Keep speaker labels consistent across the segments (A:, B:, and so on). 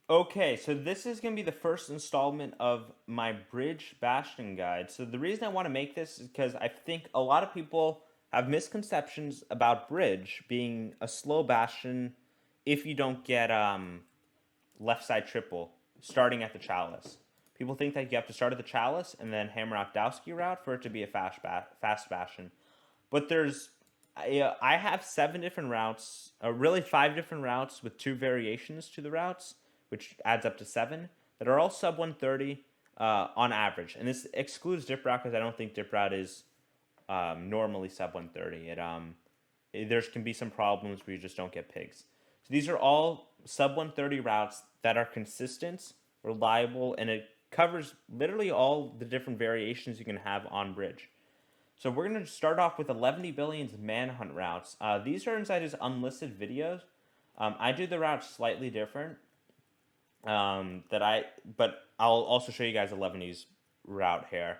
A: Okay, so this is going to be the first installment of my Bridge Bastion guide. So the reason I want to make this is because I think a lot of people have misconceptions about Bridge being a slow Bastion if you don't get left side triple starting at the Chalice. People think that you have to start at the Chalice and then hammer out Dowski route for it to be a fast Bastion. But I have 7 different routes, really 5 different routes with 2 variations to the routes, which adds up to 7 that are all sub 130 on average. And this excludes dip route because I don't think dip route is normally sub 130. There can be some problems where you just don't get pigs. So these are all sub 130 routes that are consistent, reliable, and it covers literally all the different variations you can have on bridge. So we're going to start off with EleventyBillion's Manhunt routes. These are inside his unlisted videos. I do the routes slightly different. But I'll also show you guys Eleventy's route here.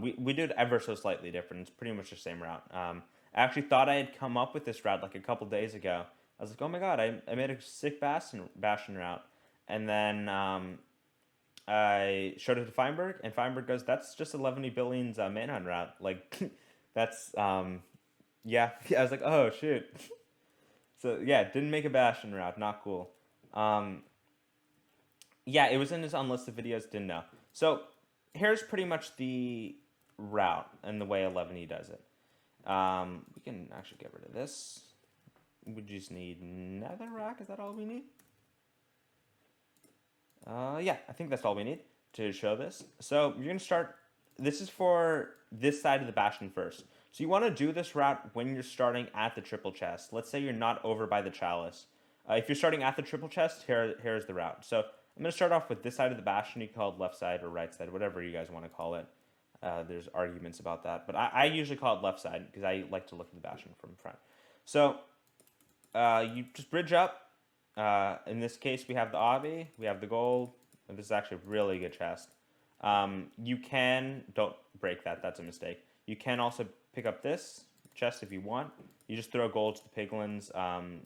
A: We did ever so slightly different. It's pretty much the same route. I actually thought I had come up with this route like a couple days ago. I was like, oh my god, I made a sick Bastion route. And then I showed it to Feinberg, and Feinberg goes, "That's just EleventyBillion's Manhunt route." Like, that's yeah. I was like, "Oh shoot." So yeah, didn't make a Bastion route. Not cool. Um, yeah, it was in his unlisted videos. Didn't know. So here's pretty much the route and the way Eleventy does it. We can actually get rid of this. We just need netherrack. Is that all we need? Yeah, I think that's all we need to show this. So you're gonna start. This is for this side of the Bastion first. So you want to do this route when you're starting at the triple chest. Let's say you're not over by the chalice. If you're starting at the triple chest, here's the route. So I'm gonna start off with this side of the Bastion. You call it left side or right side, whatever you guys want to call it. There's arguments about that, but I usually call it left side because I like to look at the Bastion from front. So you just bridge up. In this case, we have the Avi, we have the gold, and this is actually a really good chest. You can, don't break that, that's a mistake. You can also pick up this chest if you want. You just throw gold to the piglins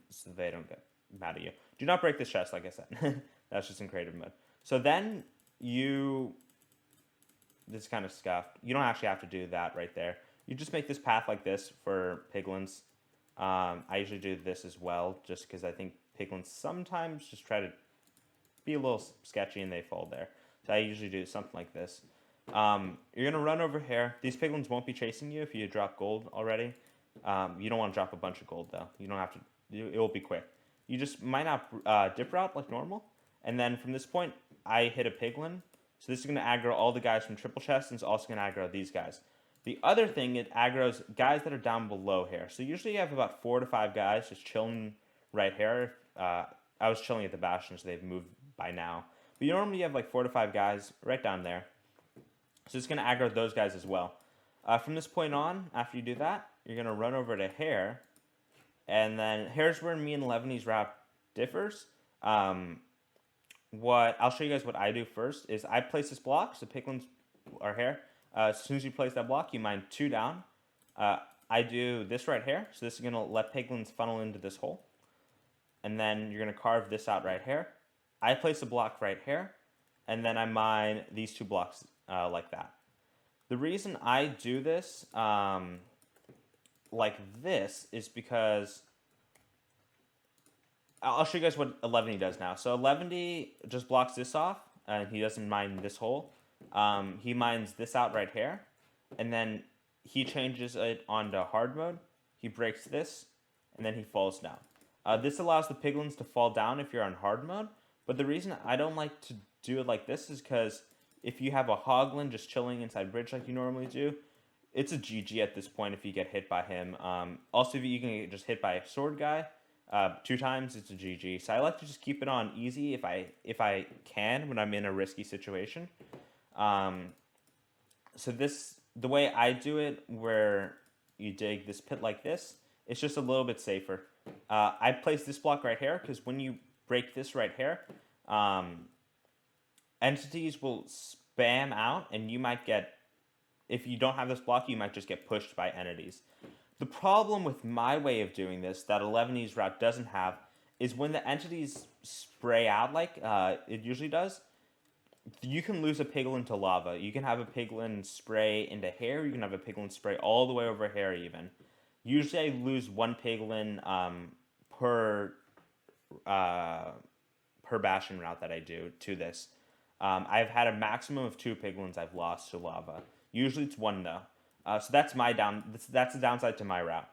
A: so they don't get mad at you. Do not break this chest, like I said. That's just in creative mode. So then this is kind of scuffed. You don't actually have to do that right there. You just make this path like this for piglins. I usually do this as well, just because I think piglins sometimes just try to be a little sketchy and they fall there. So I usually do something like this. You're gonna run over here. These piglins won't be chasing you if you drop gold already. You don't want to drop a bunch of gold though. You don't have to. It will be quick. You just might not dip route like normal, and then from this point, I hit a piglin. So this is gonna aggro all the guys from triple chest, and it's also gonna aggro these guys. The other thing, it aggro's guys that are down below here. So usually you have about 4 to 5 guys just chilling right here. I was chilling at the Bastion, so they've moved by now. But you normally have like 4 to 5 guys right down there. So it's going to aggro those guys as well. From this point on, after you do that, you're going to run over to Hair. And then here's where me and Leveny's route differs. What I'll show you guys what I do first is I place this block, so piglins are here. As soon as you place that block, you mine 2 down. I do this right here, so this is going to let piglins funnel into this hole. And then you're going to carve this out right here. I place a block right here, and then I mine these 2 blocks like that. The reason I do this like this is because I'll show you guys what Eleventy does now. So Eleventy just blocks this off, and he doesn't mine this hole. He mines this out right here, and then he changes it onto hard mode. He breaks this, and then he falls down. This allows the piglins to fall down if you're on hard mode, but the reason I don't like to do it like this is because if you have a hoglin just chilling inside bridge like you normally do, it's a GG at this point if you get hit by him. Also, if you can get just hit by a sword guy 2 times, it's a GG. So I like to just keep it on easy if I can when I'm in a risky situation. So the way I do it, where you dig this pit like this, it's just a little bit safer. I place this block right here because when you break this right here, entities will spam out, and you might get, if you don't have this block, you might just get pushed by entities. The problem with my way of doing this that Eleveny's route doesn't have is when the entities spray out like it usually does, you can lose a piglin to lava. You can have a piglin spray into hair. You can have a piglin spray all the way over hair even. Usually I lose one piglin per uh, per Bastion route that I do to this. I've had a maximum of 2 piglins I've lost to lava. Usually it's one though. So that's my that's the downside to my route.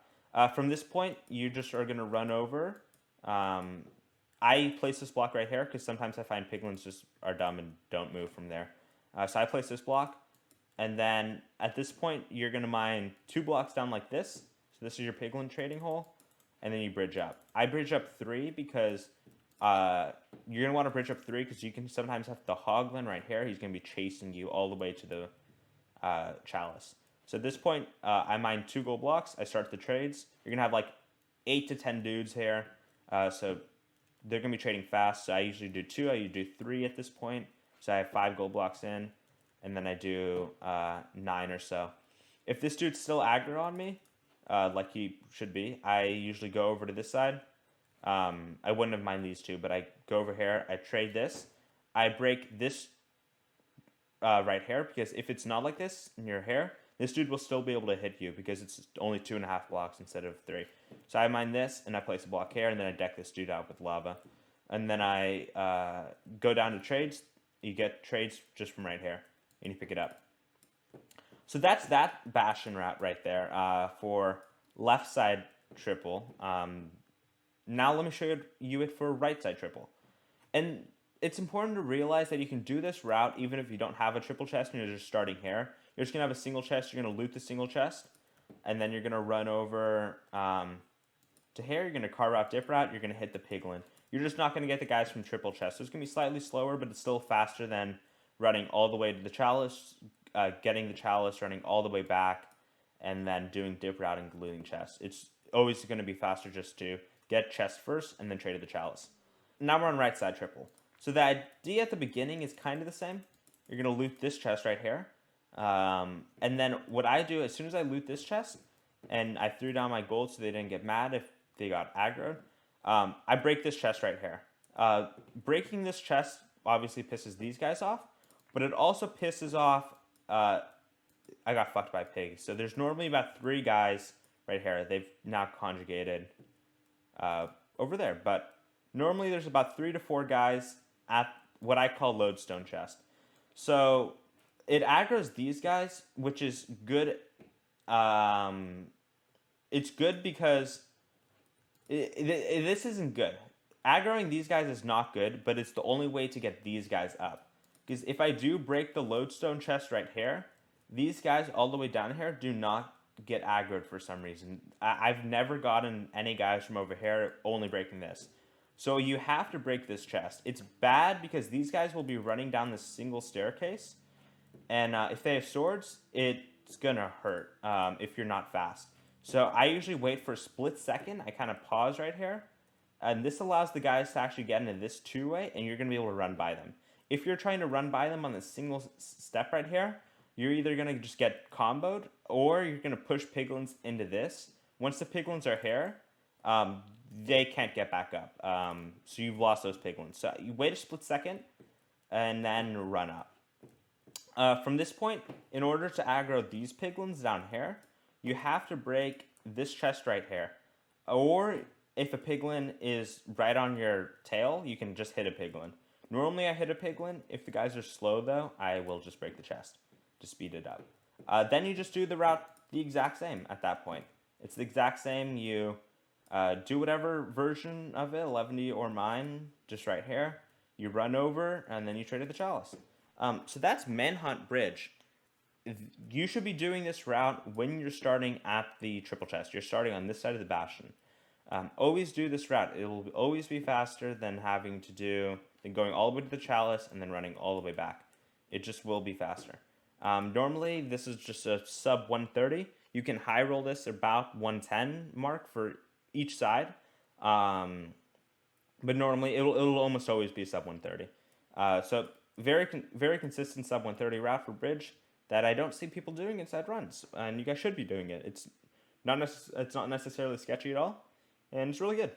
A: From this point, you just are gonna run over. Um, I place this block right here because sometimes I find piglins just are dumb and don't move from there. So I place this block, and then at this point you're gonna mine 2 blocks down like this. So this is your piglin trading hole, and then you bridge up. I bridge up 3 because you're gonna want to bridge up 3 because you can sometimes have the hoglin right here. He's gonna be chasing you all the way to the chalice. So at this point, I mine 2 gold blocks. I start the trades. You're gonna have like 8 to 10 dudes here, so they're gonna be trading fast. So I usually do 2. I usually do 3 at this point. So I have 5 gold blocks in, and then I do 9 or so. If this dude's still aggro on me, like he should be, I usually go over to this side. I wouldn't have mined these 2, but I go over here, I trade this. I break this right here, because if it's not like this in your hair, this dude will still be able to hit you because it's only 2.5 blocks instead of 3. So I mine this, and I place a block here, and then I deck this dude out with lava. And then I go down to trades. You get trades just from right here, and you pick it up. So that's that Bastion route right there for left side triple. Now let me show you it for right side triple. And it's important to realize that you can do this route even if you don't have a triple chest and you're just starting here. You're just going to have a single chest, you're going to loot the single chest, and then you're going to run over to here, you're going to carve out dip route, you're going to hit the piglin. You're just not going to get the guys from triple chest. So it's going to be slightly slower, but it's still faster than running all the way to the chalice, getting the chalice, running all the way back, and then doing dip route and looting chests. It's always going to be faster just to get chest first and then trade to the chalice. Now we're on right side triple. So the idea at the beginning is kind of the same. You're going to loot this chest right here. And then what I do, as soon as I loot this chest, and I threw down my gold so they didn't get mad if they got aggroed, I break this chest right here. Breaking this chest obviously pisses these guys off, but it also pisses off, I got fucked by pigs. So there's normally about 3 guys right here. They've now conjugated over there, but normally there's about 3 to 4 guys at what I call lodestone chest. So it aggroes these guys, which is good. It's good because this isn't good. Aggroing these guys is not good, but it's the only way to get these guys up. Because if I do break the lodestone chest right here, these guys all the way down here do not get aggroed for some reason. I've never gotten any guys from over here only breaking this. So you have to break this chest. It's bad because these guys will be running down this single staircase. And if they have swords, it's going to hurt if you're not fast. So I usually wait for a split second. I kind of pause right here. And this allows the guys to actually get into this 2-way, and you're going to be able to run by them. If you're trying to run by them on this single step right here, you're either going to just get comboed, or you're going to push piglins into this. Once the piglins are here, they can't get back up. So you've lost those piglins. So you wait a split second, and then run up. From this point, in order to aggro these piglins down here, you have to break this chest right here. Or if a piglin is right on your tail, you can just hit a piglin. Normally I hit a piglin. If the guys are slow though, I will just break the chest to speed it up. Then you just do the route the exact same at that point. It's the exact same. You do whatever version of it, Eleventy or mine, just right here. You run over, and then you trade at the chalice. So that's Manhunt Bridge. You should be doing this route when you're starting at the triple chest. You're starting on this side of the Bastion. Always do this route. It will always be faster than going all the way to the chalice and then running all the way back. It just will be faster. Normally, this is just a sub 130. You can high roll this about 110 mark for each side. But normally, it'll almost always be sub 130. So very consistent sub 130 route for bridge that I don't see people doing inside runs, and you guys should be doing it. It's not necessarily sketchy at all, and it's really good.